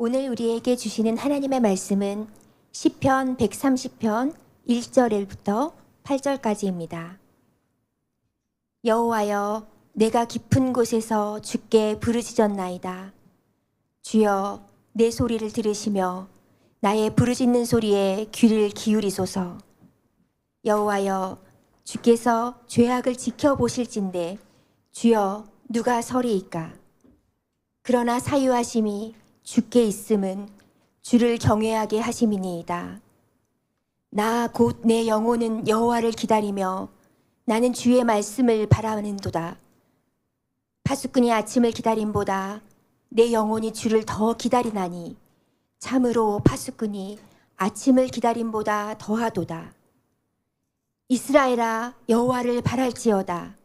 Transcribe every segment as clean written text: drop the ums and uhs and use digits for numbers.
오늘 우리에게 주시는 하나님의 말씀은 시편 130편 1절부터 8절까지입니다. 여호와여, 내가 깊은 곳에서 주께 부르짖었나이다. 주여, 내 소리를 들으시며 나의 부르짖는 소리에 귀를 기울이소서. 여호와여, 주께서 죄악을 지켜보실진대 주여, 누가 서리이까? 그러나 사유하심이 주께 있음은 주를 경외하게 하심이니이다. 나 곧 내 영혼은 여호와를 기다리며 나는 주의 말씀을 바라는도다. 파수꾼이 아침을 기다림보다 내 영혼이 주를 더 기다리나니 참으로 파수꾼이 아침을 기다림보다 더하도다. 이스라엘아, 여호와를 바랄지어다.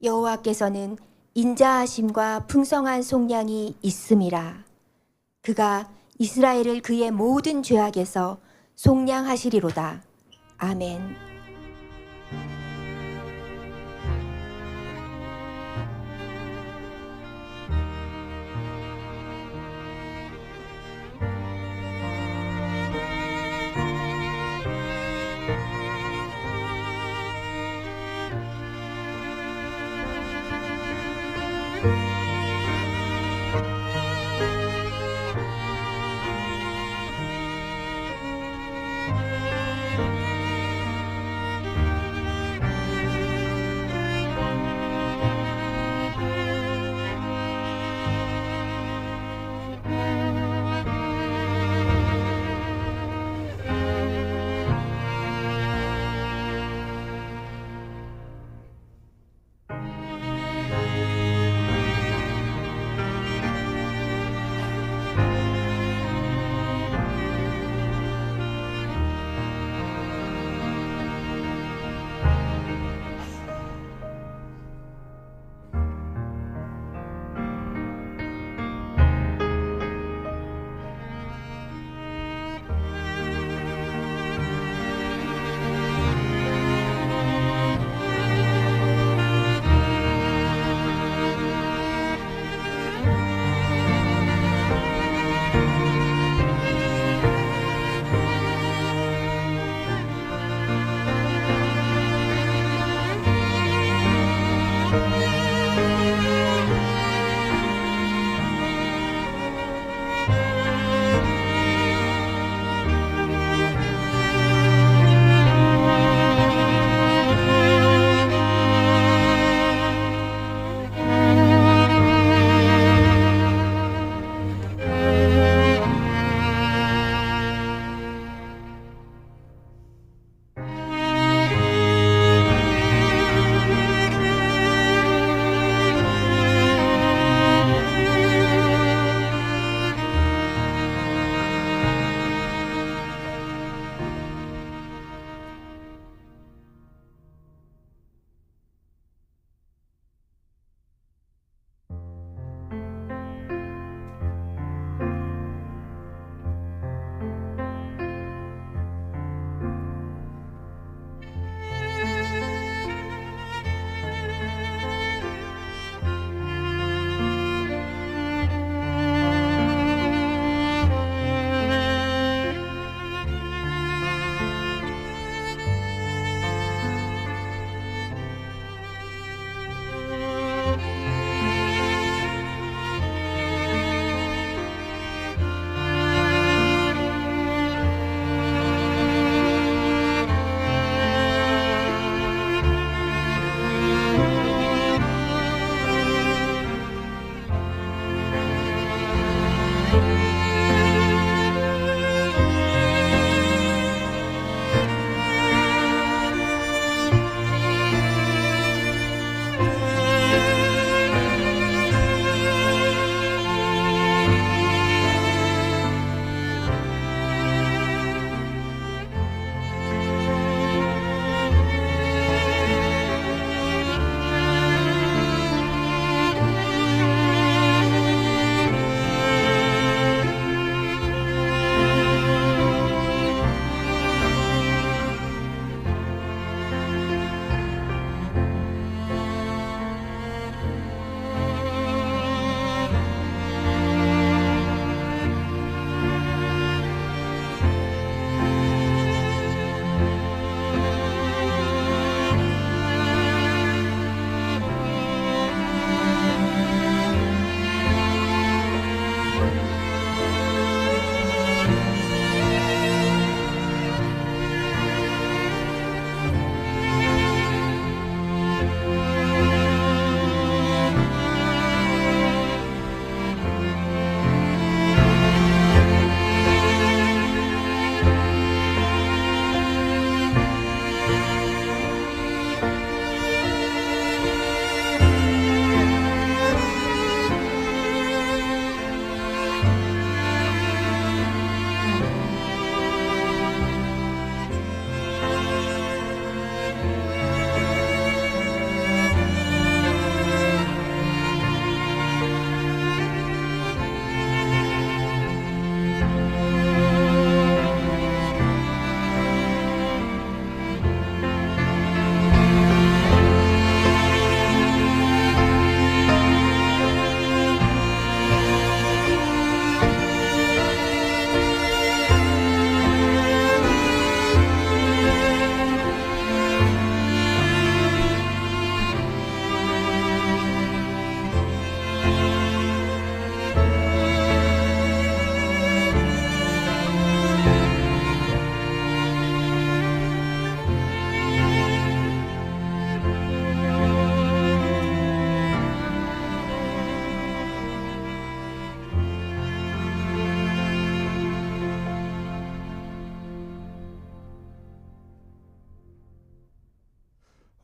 여호와께서는 인자하심과 풍성한 속량이 있음이라. 그가 이스라엘을 그의 모든 죄악에서 속량하시리로다. 아멘.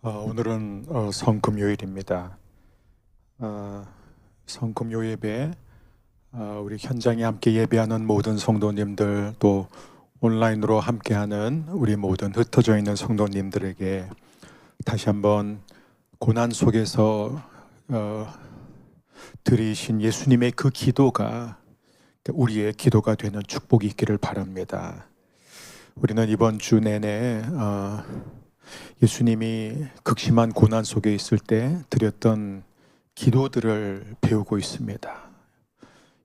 오늘은 성금요일입니다. 성금요 예배, 우리 현장에 함께 예배하는 모든 성도님들, 또 온라인으로 함께하는 우리 모든 흩어져 있는 성도님들에게 다시 한번 고난 속에서 드리신 예수님의 그 기도가 우리의 기도가 되는 축복이 있기를 바랍니다. 우리는 이번 주 내내 예수님이 극심한 고난 속에 있을 때 드렸던 기도들을 배우고 있습니다.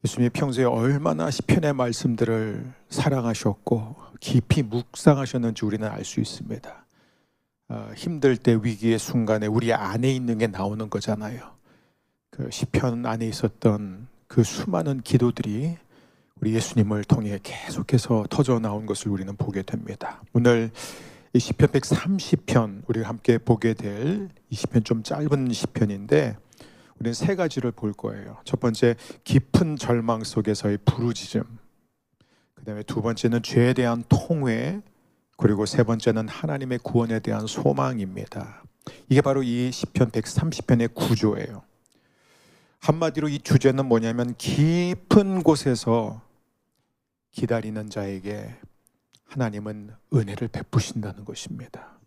예수님이 평소에 얼마나 시편의 말씀들을 사랑하셨고 깊이 묵상하셨는지 우리는 알 수 있습니다. 힘들 때, 위기의 순간에 우리 안에 있는 게 나오는 거잖아요. 그 시편 안에 있었던 그 수많은 기도들이 우리 예수님을 통해 계속해서 터져 나온 것을 우리는 보게 됩니다. 오늘 이 시편 130편 우리가 함께 보게 될 이 시편, 좀 짧은 시편인데 우리는 세 가지를 볼 거예요. 첫 번째, 깊은 절망 속에서의 부르짖음, 그 다음에 두 번째는 죄에 대한 통회, 그리고 세 번째는 하나님의 구원에 대한 소망입니다. 이게 바로 이 시편 130편의 구조예요. 한마디로 이 주제는 뭐냐면 깊은 곳에서 기다리는 자에게 하나님은 은혜를 베푸신다는 것입니다.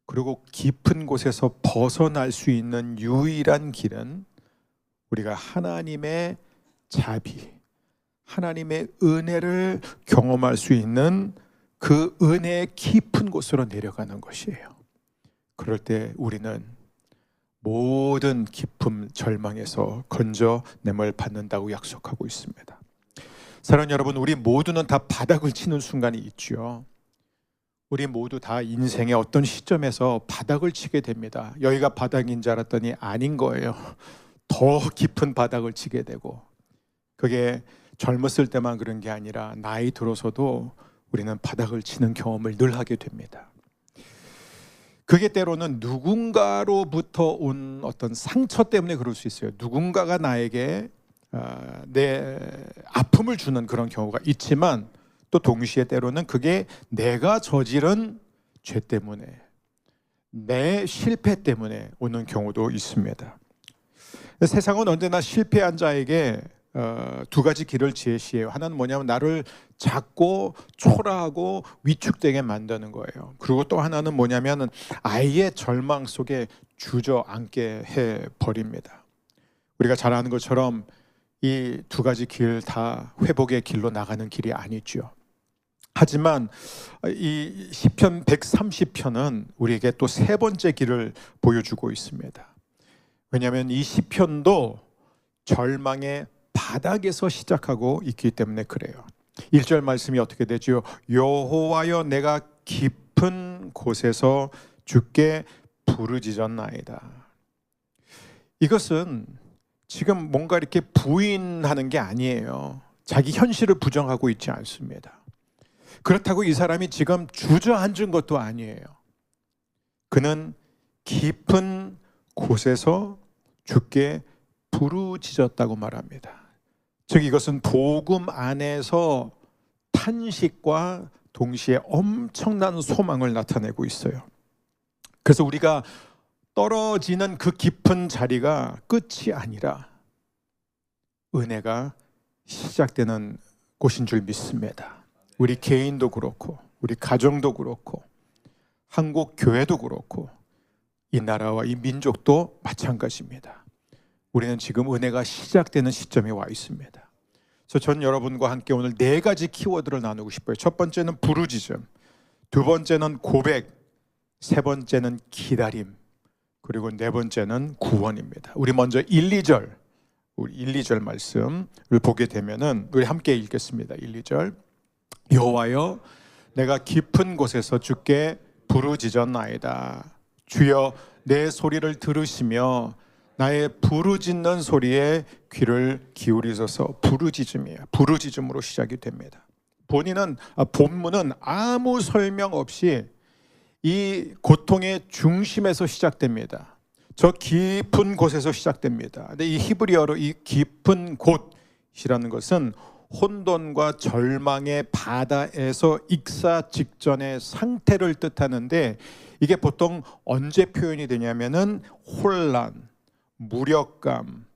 그리고 깊은 곳에서 벗어날 수 있는 유일한 길은 우리가 하나님의 자비, 하나님의 은혜를 경험할 수 있는 그 은혜의 깊은 곳으로 내려가는 것이에요. 그럴 때 우리는 모든 깊음 절망에서 건져냄을 받는다고 약속하고 있습니다. 사랑하는 여러분, 우리 모두는 다 바닥을 치는 순간이 있죠. 우리 모두 다 인생의 어떤 시점에서 바닥을 치게 됩니다. 여기가 바닥인 줄 알았더니 아닌 거예요. 더 깊은 바닥을 치게 되고, 그게 젊었을 때만 그런 게 아니라 나이 들어서도 우리는 바닥을 치는 경험을 늘 하게 됩니다. 그게 때로는 누군가로부터 온 어떤 상처 때문에 그럴 수 있어요. 누군가가 나에게 내 아픔을 주는 그런 경우가 있지만, 또 동시에 때로는 그게 내가 저지른 죄 때문에, 내 실패 때문에 오는 경우도 있습니다. 세상은 언제나 실패한 자에게 두 가지 길을 제시해요. 하나는 뭐냐면 나를 작고 초라하고 위축되게 만드는 거예요. 그리고 또 하나는 뭐냐면 아예 절망 속에 주저앉게 해버립니다. 우리가 잘 아는 것처럼 이 두 가지 길 다 회복의 길로 나가는 길이 아니죠. 하지만 이 시편 130편은 우리에게 또 세 번째 길을 보여주고 있습니다. 왜냐하면 이 시편도 절망의 바닥에서 시작하고 있기 때문에 그래요. 1절 말씀이 어떻게 되죠? 여호와여, 내가 깊은 곳에서 주께 부르짖었나이다. 이것은 지금 뭔가 이렇게 부인하는 게 아니에요. 자기 현실을 부정하고 있지 않습니다. 그렇다고 이 사람이 지금 주저앉은 것도 아니에요. 그는 깊은 곳에서 주께 부르짖었다고 말합니다. 즉 이것은 복음 안에서 탄식과 동시에 엄청난 소망을 나타내고 있어요. 그래서 우리가 떨어지는 그 깊은 자리가 끝이 아니라 은혜가 시작되는 곳인 줄 믿습니다. 우리 개인도 그렇고 우리 가정도 그렇고 한국 교회도 그렇고 이 나라와 이 민족도 마찬가지입니다. 우리는 지금 은혜가 시작되는 시점에 와 있습니다. 그래서 전 여러분과 함께 오늘 네 가지 키워드를 나누고 싶어요. 첫 번째는 부르짖음, 두 번째는 고백, 세 번째는 기다림, 그리고 네 번째는 구원입니다. 우리 먼저 1, 2절 말씀을 보게 되면은 우리 함께 읽겠습니다. 1, 2절. 여호와여, 내가 깊은 곳에서 주께 부르짖었나이다. 주여, 내 소리를 들으시며 나의 부르짖는 소리에 귀를 기울이소서. 부르짖음이에요. 부르짖음으로 시작이 됩니다. 본문은 아무 설명 없이 이 고통의 중심에서 시작됩니다. 저 깊은 곳에서 시작됩니다. 근데 이 히브리어로 이 깊은 곳이라는 것은 혼돈과 절망의 바다에서 익사 직전의 상태를 뜻하는데, 이게 보통 언제 표현이 되냐면은 혼란, 무력감,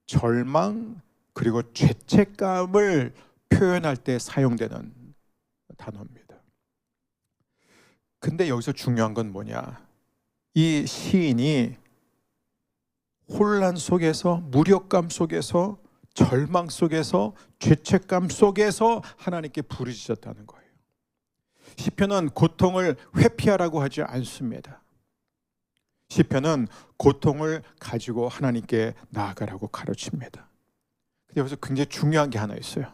절망, 그리고 죄책감을 표현할 때 사용되는 단어입니다. 근데 여기서 중요한 건 뭐냐? 이 시인이 혼란 속에서, 무력감 속에서, 절망 속에서, 죄책감 속에서 하나님께 부르짖었다는 거예요. 시편은 고통을 회피하라고 하지 않습니다. 시편은 고통을 가지고 하나님께 나아가라고 가르칩니다. 근데 여기서 굉장히 중요한 게 하나 있어요.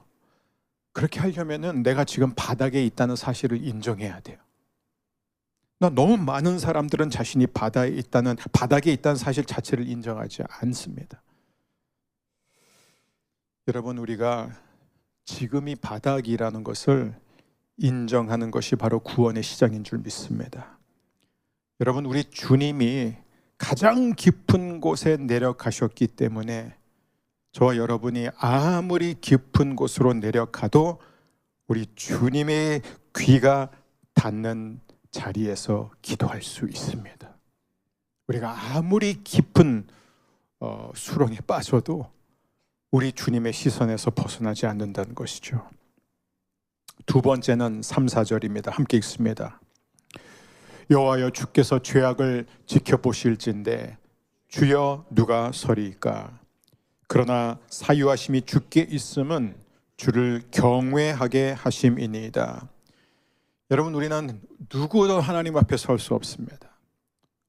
그렇게 하려면은 내가 지금 바닥에 있다는 사실을 인정해야 돼요. 너무 많은 사람들은 자신이 바닥에 있다는 사실 자체를 인정하지 않습니다. 여러분, 우리가 지금이 바닥이라는 것을 인정하는 것이 바로 구원의 시작인 줄 믿습니다. 여러분, 우리 주님이 가장 깊은 곳에 내려가셨기 때문에 저와 여러분이 아무리 깊은 곳으로 내려가도 우리 주님의 귀가 닿는 자리에서 기도할 수 있습니다. 우리가 아무리 깊은 수렁에 빠져도 우리 주님의 시선에서 벗어나지 않는다는 것이죠. 두 번째는 3, 4절입니다. 함께 읽습니다. 여호와여, 주께서 죄악을 지켜보실진데 주여 누가 서리이까? 그러나 사유하심이 주께 있음은 주를 경외하게 하심이니이다. 여러분, 우리는 누구도 하나님 앞에 설 수 없습니다.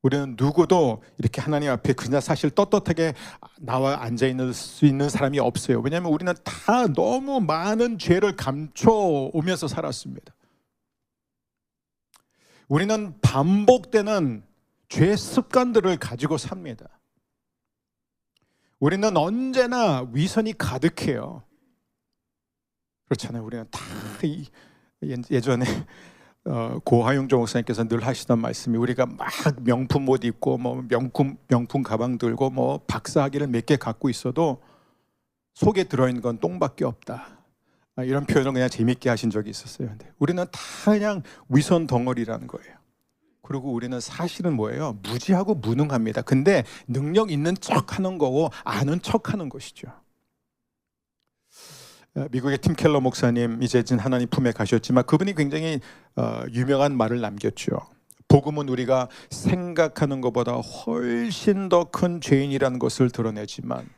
우리는 누구도 이렇게 하나님 앞에 그냥 사실 떳떳하게 나와 앉아 있는 수 있는 사람이 없어요. 왜냐하면 우리는 다 너무 많은 죄를 감춰오면서 살았습니다. 우리는 반복되는 죄 습관들을 가지고 삽니다. 우리는 언제나 위선이 가득해요. 그렇잖아요. 우리는 다 예전에 고하용조 목사님께서 늘 하시던 말씀이, 우리가 막 명품 옷 입고 뭐 명품 가방 들고 뭐 박사학위를 몇 개 갖고 있어도 속에 들어있는 건 똥밖에 없다. 이런 표현을 그냥 재밌게 하신 적이 있었어요. 근데 우리는 다 그냥 위선 덩어리라는 거예요. 그리고 우리는 사실은 뭐예요? 무지하고 무능합니다. 근데 능력 있는 척 하는 거고 아는 척 하는 것이죠. 미국의 팀 켈러 목사님, 이제는 하나님 품에 가셨지만 그분이 굉장히 유명한 말을 남겼죠. 복음은 우리가 생각하는 것보다 훨씬 더 큰 죄인이라는 것을 드러내지만,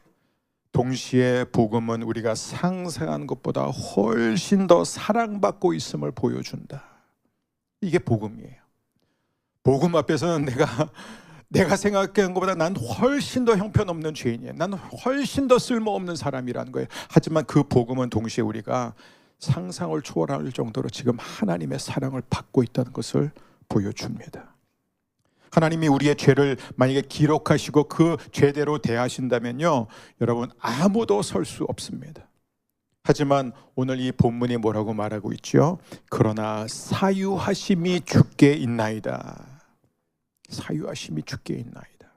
동시에 복음은 우리가 상상하는 것보다 훨씬 더 사랑받고 있음을 보여준다. 이게 복음이에요. 복음 앞에서는 내가 생각한 것보다 난 훨씬 더 형편없는 죄인이에요. 난 훨씬 더 쓸모없는 사람이라는 거예요. 하지만 그 복음은 동시에 우리가 상상을 초월할 정도로 지금 하나님의 사랑을 받고 있다는 것을 보여줍니다. 하나님이 우리의 죄를 만약에 기록하시고 그 죄대로 대하신다면요, 여러분, 아무도 설 수 없습니다. 하지만 오늘 이 본문이 뭐라고 말하고 있죠? 그러나 사유하심이 주께 있나이다. 사유하심이 주께 있나이다.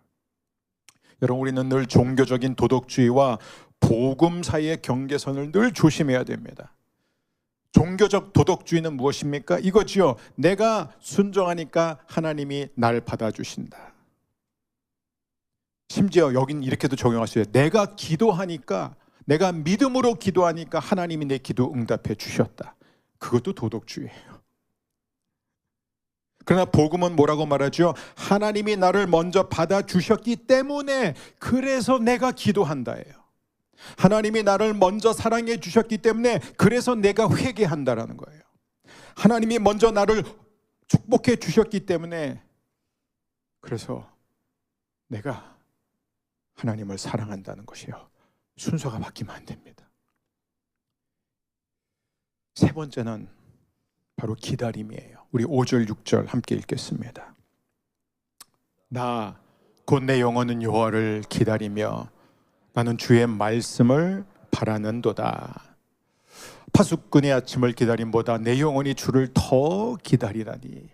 여러분, 우리는 늘 종교적인 도덕주의와 복음 사이의 경계선을 늘 조심해야 됩니다. 종교적 도덕주의는 무엇입니까? 이거지요. 내가 순종하니까 하나님이 날 받아주신다. 심지어 여긴 이렇게도 적용하셔요. 내가 기도하니까, 내가 믿음으로 기도하니까 하나님이 내 기도 응답해 주셨다. 그것도 도덕주의예요. 그러나 복음은 뭐라고 말하죠? 하나님이 나를 먼저 받아주셨기 때문에 그래서 내가 기도한다예요. 하나님이 나를 먼저 사랑해 주셨기 때문에 그래서 내가 회개한다라는 거예요. 하나님이 먼저 나를 축복해 주셨기 때문에 그래서 내가 하나님을 사랑한다는 것이요. 순서가 바뀌면 안 됩니다. 세 번째는 바로 기다림이에요. 우리 5절 6절 함께 읽겠습니다. 나 곧 내 영혼은 여호와를 기다리며 나는 주의 말씀을 바라는도다. 파수꾼의 아침을 기다림보다 내 영혼이 주를 더 기다리라니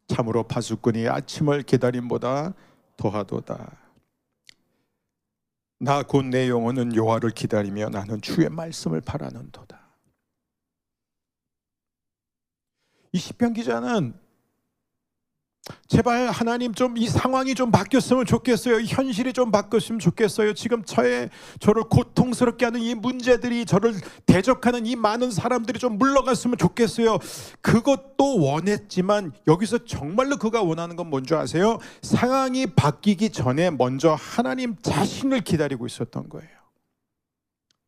참으로 파수꾼이 아침을 기다림보다 더하도다. 나 곧 내 영혼은 여호와를 기다리며 나는 주의 말씀을 바라는도다. 이 시편 기자는 제발 하나님 좀 이 상황이 좀 바뀌었으면 좋겠어요. 현실이 좀 바뀌었으면 좋겠어요. 지금 저를 고통스럽게 하는 이 문제들이, 저를 대적하는 이 많은 사람들이 좀 물러갔으면 좋겠어요. 그것도 원했지만 여기서 정말로 그가 원하는 건 뭔지 아세요? 상황이 바뀌기 전에 먼저 하나님 자신을 기다리고 있었던 거예요.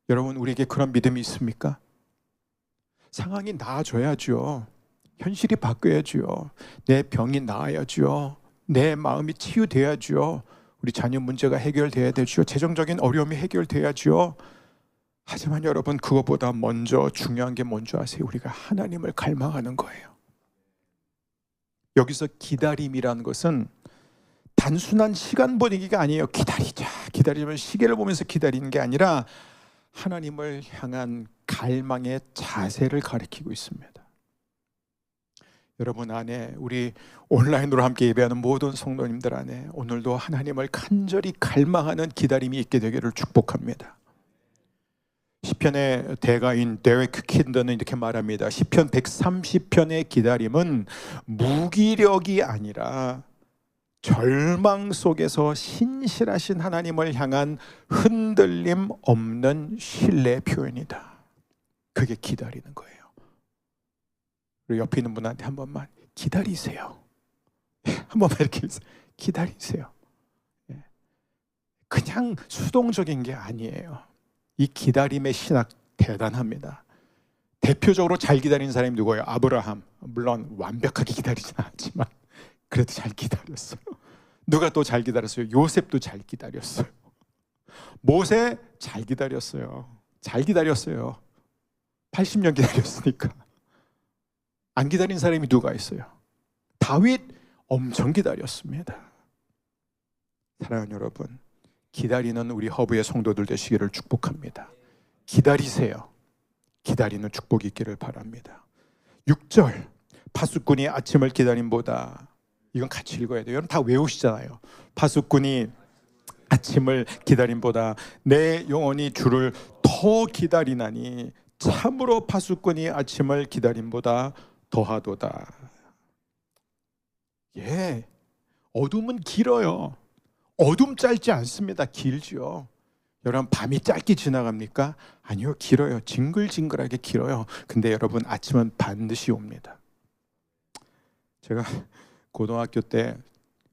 여러분, 우리에게 그런 믿음이 있습니까? 상황이 나아져야죠. 현실이 바뀌어야죠. 내 병이 나아야죠. 내 마음이 치유돼야죠. 우리 자녀 문제가 해결돼야 되죠. 재정적인 어려움이 해결돼야죠. 하지만 여러분, 그것보다 먼저 중요한 게 뭔지 아세요? 우리가 하나님을 갈망하는 거예요. 여기서 기다림이라는 것은 단순한 시간 보내기가 아니에요. 기다리면 시계를 보면서 기다리는 게 아니라 하나님을 향한 갈망의 자세를 가리키고 있습니다. 여러분 안에, 우리 온라인으로 함께 예배하는 모든 성도님들 안에 오늘도 하나님을 간절히 갈망하는 기다림이 있게 되기를 축복합니다. 시편의 대가인 데렉 킨더는 이렇게 말합니다. 시편 130편의 기다림은 무기력이 아니라 절망 속에서 신실하신 하나님을 향한 흔들림 없는 신뢰 표현이다. 그게 기다리는 거예요. 그리고 옆에 있는 분한테 한 번만 기다리세요. 한 번만 이렇게 기다리세요. 그냥 수동적인 게 아니에요. 이 기다림의 신학 대단합니다. 대표적으로 잘 기다린 사람이 누구예요? 아브라함. 물론 완벽하게 기다리진 않았지만 그래도 잘 기다렸어요. 누가 또 잘 기다렸어요? 요셉도 잘 기다렸어요. 모세 잘 기다렸어요. 잘 기다렸어요. 80년 기다렸으니까. 안 기다린 사람이 누가 있어요? 다윗 엄청 기다렸습니다. 사랑하는 여러분, 기다리는 우리 허브의 성도들 되시기를 축복합니다. 기다리세요. 기다리는 축복이 있기를 바랍니다. 6절, 파수꾼이 아침을 기다림보다, 이건 같이 읽어야 돼요. 여러분 다 외우시잖아요. 파수꾼이 아침을 기다림보다 내 영혼이 주를 더 기다리나니 참으로 파수꾼이 아침을 기다림보다 더하도다. 예, 어둠은 길어요. 어둠 짧지 않습니다. 길지요. 여러분, 밤이 짧게 지나갑니까? 아니요, 길어요. 징글징글하게 길어요. 근데 여러분, 아침은 반드시 옵니다. 제가 고등학교 때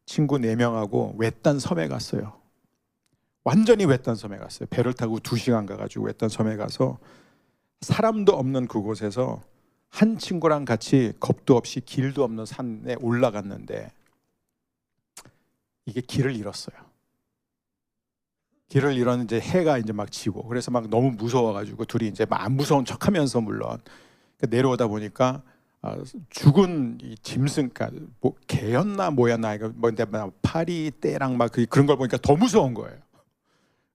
친구 4명하고 외딴 섬에 갔어요. 완전히 외딴 섬에 갔어요. 배를 타고 2시간 가가지고 외딴 섬에 가서 사람도 없는 그곳에서 한 친구랑 같이 겁도 없이 길도 없는 산에 올라갔는데 이게 길을 잃었어요. 길을 잃었는데 해가 이제 막 지고, 그래서 막 너무 무서워가지고 둘이 이제 막 안 무서운 척하면서 물론 내려오다 보니까 죽은 이 짐승, 그러니까 뭐 개였나 뭐였나, 이거 뭔데 파리 떼랑 막 그런 걸 보니까 더 무서운 거예요.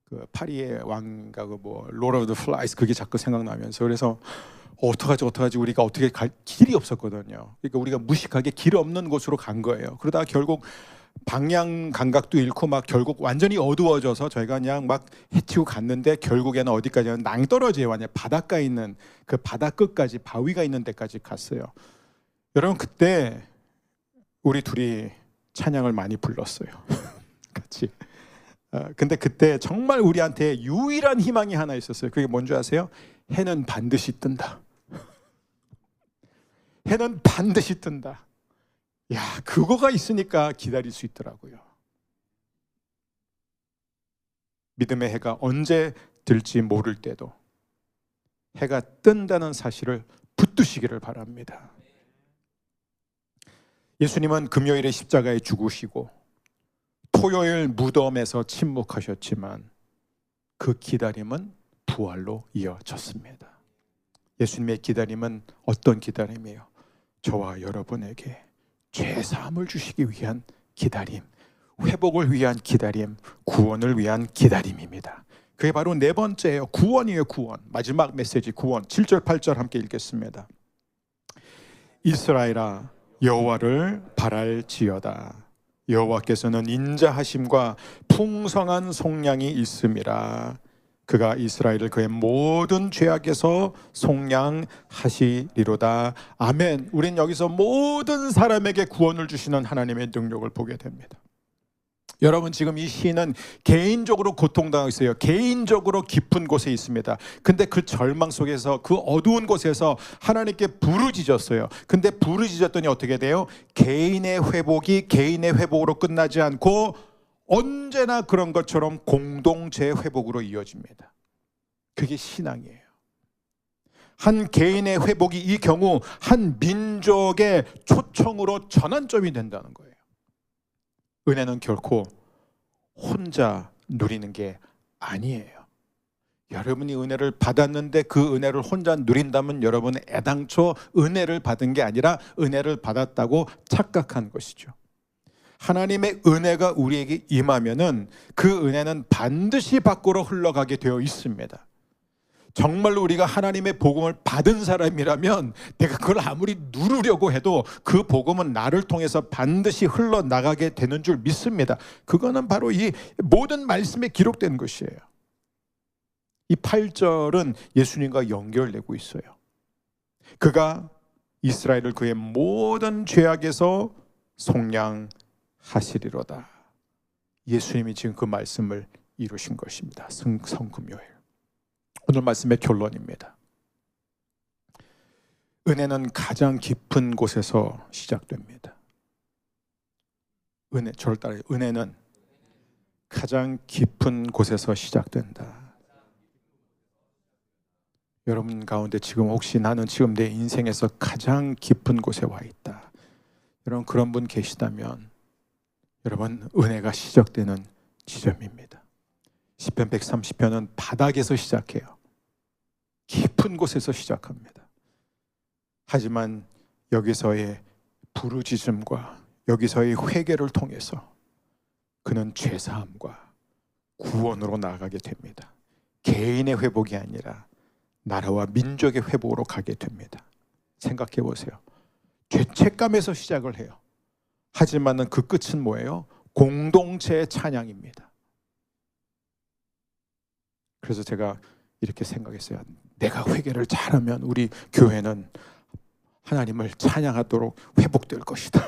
그 파리의 왕가 그 뭐 로드 오브 더 플라이스, 그게 자꾸 생각나면서, 그래서 어떡하지 우리가 어떻게 갈 길이 없었거든요. 그러니까 우리가 무식하게 길 없는 곳으로 간 거예요. 그러다가 결국 방향 감각도 잃고 막 결국 완전히 어두워져서 저희가 그냥 막 헤치고 갔는데 결국에는 어디까지는 낭떠러지에 완전 바닷가에 있는 그 바다 끝까지, 바위가 있는 데까지 갔어요. 여러분, 그때 우리 둘이 찬양을 많이 불렀어요. 같이. 근데 그때 정말 우리한테 유일한 희망이 하나 있었어요. 그게 뭔지 아세요? 해는 반드시 뜬다. 해는 반드시 뜬다. 야, 그거가 있으니까 기다릴 수 있더라고요. 믿음의 해가 언제 들지 모를 때도 해가 뜬다는 사실을 붙드시기를 바랍니다. 예수님은 금요일에 십자가에 죽으시고 토요일 무덤에서 침묵하셨지만 그 기다림은 부활로 이어졌습니다. 예수님의 기다림은 어떤 기다림이에요? 저와 여러분에게 죄사함을 주시기 위한 기다림, 회복을 위한 기다림, 구원을 위한 기다림입니다. 그게 바로 4번째예요. 구원이에요. 구원. 마지막 메시지 구원. 7절 8절 함께 읽겠습니다. 이스라엘아, 여호와를 바랄지어다. 여호와께서는 인자하심과 풍성한 속량이 있음이라. 그가 이스라엘을 그의 모든 죄악에서 속량하시리로다. 아멘. 우린 여기서 모든 사람에게 구원을 주시는 하나님의 능력을 보게 됩니다. 여러분, 지금 이 시인은 개인적으로 고통당하고 있어요. 개인적으로 깊은 곳에 있습니다. 근데 그 절망 속에서, 그 어두운 곳에서 하나님께 부르짖었어요. 근데 부르짖었더니 어떻게 돼요? 개인의 회복이 개인의 회복으로 끝나지 않고 언제나 그런 것처럼 공동체 회복으로 이어집니다. 그게 신앙이에요. 한 개인의 회복이 이 경우 한 민족의 초청으로 전환점이 된다는 거예요. 은혜는 결코 혼자 누리는 게 아니에요. 여러분이 은혜를 받았는데 그 은혜를 혼자 누린다면 여러분은 애당초 은혜를 받은 게 아니라 은혜를 받았다고 착각한 것이죠. 하나님의 은혜가 우리에게 임하면은 그 은혜는 반드시 밖으로 흘러가게 되어 있습니다. 정말로 우리가 하나님의 복음을 받은 사람이라면 내가 그걸 아무리 누르려고 해도 그 복음은 나를 통해서 반드시 흘러나가게 되는 줄 믿습니다. 그거는 바로 이 모든 말씀에 기록된 것이에요. 이 8절은 예수님과 연결되고 있어요. 그가 이스라엘을 그의 모든 죄악에서 속량하시리로다. 예수님이 지금 그 말씀을 이루신 것입니다. 성금요일. 오늘 말씀의 결론입니다. 은혜는 가장 깊은 곳에서 시작됩니다. 저를 따라요. 은혜는 가장 깊은 곳에서 시작된다. 여러분 가운데 지금 혹시 나는 지금 내 인생에서 가장 깊은 곳에 와 있다. 여러분 그런 분 계시다면 여러분 은혜가 시작되는 지점입니다. 시편 130편은 바닥에서 시작해요. 깊은 곳에서 시작합니다. 하지만 여기서의 부르짖음과 여기서의 회개를 통해서 그는 죄사함과 구원으로 나아가게 됩니다. 개인의 회복이 아니라 나라와 민족의 회복으로 가게 됩니다. 생각해 보세요. 죄책감에서 시작을 해요. 하지만은 그 끝은 뭐예요? 공동체의 찬양입니다. 그래서 제가 이렇게 생각했어요. 내가 회개를 잘하면 우리 교회는 하나님을 찬양하도록 회복될 것이다.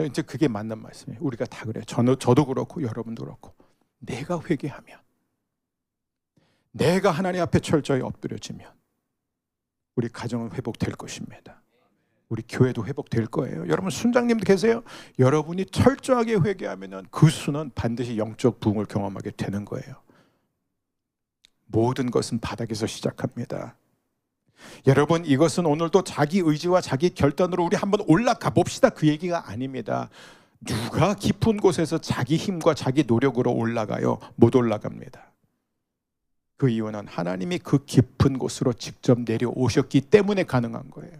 이제 그게 맞는 말씀이에요. 우리가 다 그래요. 저도 그렇고 여러분도 그렇고 내가 회개하면, 내가 하나님 앞에 철저히 엎드려지면 우리 가정은 회복될 것입니다. 우리 교회도 회복될 거예요. 여러분 순장님도 계세요? 여러분이 철저하게 회개하면 그 수는 반드시 영적 부흥을 경험하게 되는 거예요. 모든 것은 바닥에서 시작합니다. 여러분 이것은 오늘도 자기 의지와 자기 결단으로 우리 한번 올라가 봅시다 그 얘기가 아닙니다. 누가 깊은 곳에서 자기 힘과 자기 노력으로 올라가요? 못 올라갑니다. 그 이유는 하나님이 그 깊은 곳으로 직접 내려오셨기 때문에 가능한 거예요.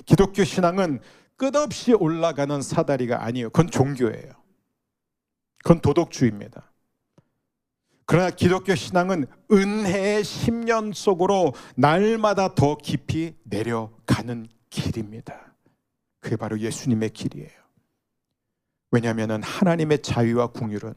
기독교 신앙은 끝없이 올라가는 사다리가 아니에요. 그건 종교예요. 그건 도덕주의입니다. 그러나 기독교 신앙은 은혜의 심연 속으로 날마다 더 깊이 내려가는 길입니다. 그게 바로 예수님의 길이에요. 왜냐하면 하나님의 자유와 긍휼은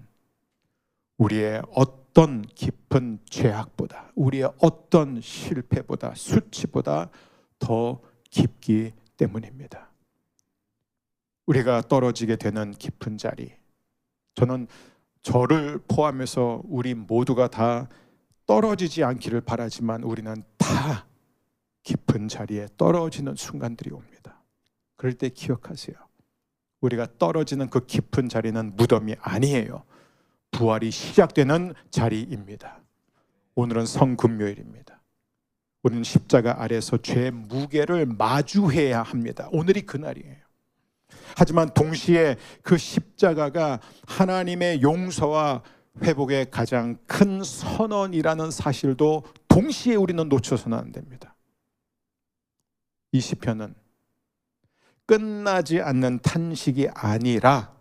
우리의 어떤 깊은 죄악보다, 우리의 어떤 실패보다, 수치보다 더 깊기 때문입니다. 우리가 떨어지게 되는 깊은 자리, 저는 저를 포함해서 우리 모두가 다 떨어지지 않기를 바라지만 우리는 다 깊은 자리에 떨어지는 순간들이 옵니다. 그럴 때 기억하세요. 우리가 떨어지는 그 깊은 자리는 무덤이 아니에요. 부활이 시작되는 자리입니다. 오늘은 성금요일입니다. 우리는 십자가 아래서 죄의 무게를 마주해야 합니다. 오늘이 그날이에요. 하지만 동시에 그 십자가가 하나님의 용서와 회복의 가장 큰 선언이라는 사실도 동시에 우리는 놓쳐서는 안 됩니다. 이 시편은 끝나지 않는 탄식이 아니라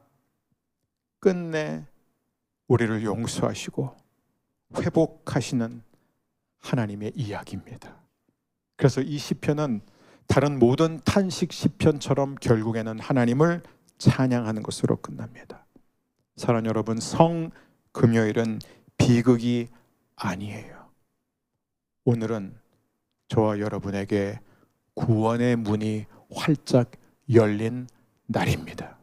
끝내 우리를 용서하시고 회복하시는 하나님의 이야기입니다. 그래서 이 시편은 다른 모든 탄식 시편처럼 결국에는 하나님을 찬양하는 것으로 끝납니다. 사랑하는 여러분, 성금요일은 비극이 아니에요. 오늘은 저와 여러분에게 구원의 문이 활짝 열린 날입니다.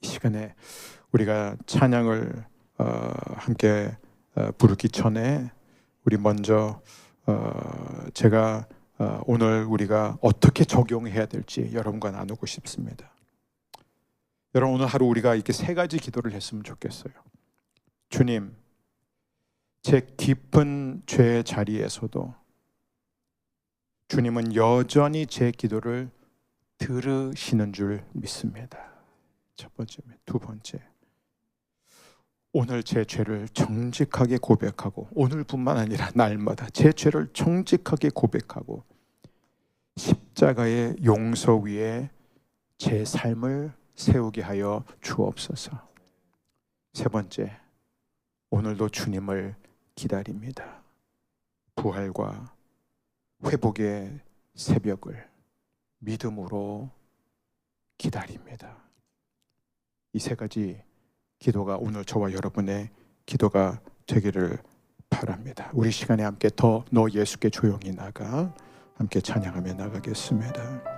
이 시간에 우리가 찬양을 함께 부르기 전에 우리 먼저 제가 오늘 우리가 어떻게 적용해야 될지 여러분과 나누고 싶습니다. 여러분, 오늘 하루 우리가 이렇게 세 가지 기도를 했으면 좋겠어요. 주님, 제 깊은 죄의 자리에서도 주님은 여전히 제 기도를 들으시는 줄 믿습니다. 첫 번째. 두 번째, 오늘 제 죄를 정직하게 고백하고, 오늘뿐만 아니라 날마다 제 죄를 정직하게 고백하고 십자가의 용서 위에 제 삶을 세우게 하여 주옵소서. 세 번째, 오늘도 주님을 기다립니다. 부활과 회복의 새벽을 믿음으로 기다립니다. 이 세 가지 기도가 오늘 저와 여러분의 기도가 되기를 바랍니다. 우리 시간에 함께 더 너 예수께 조용히 나가 함께 찬양하며 나가겠습니다.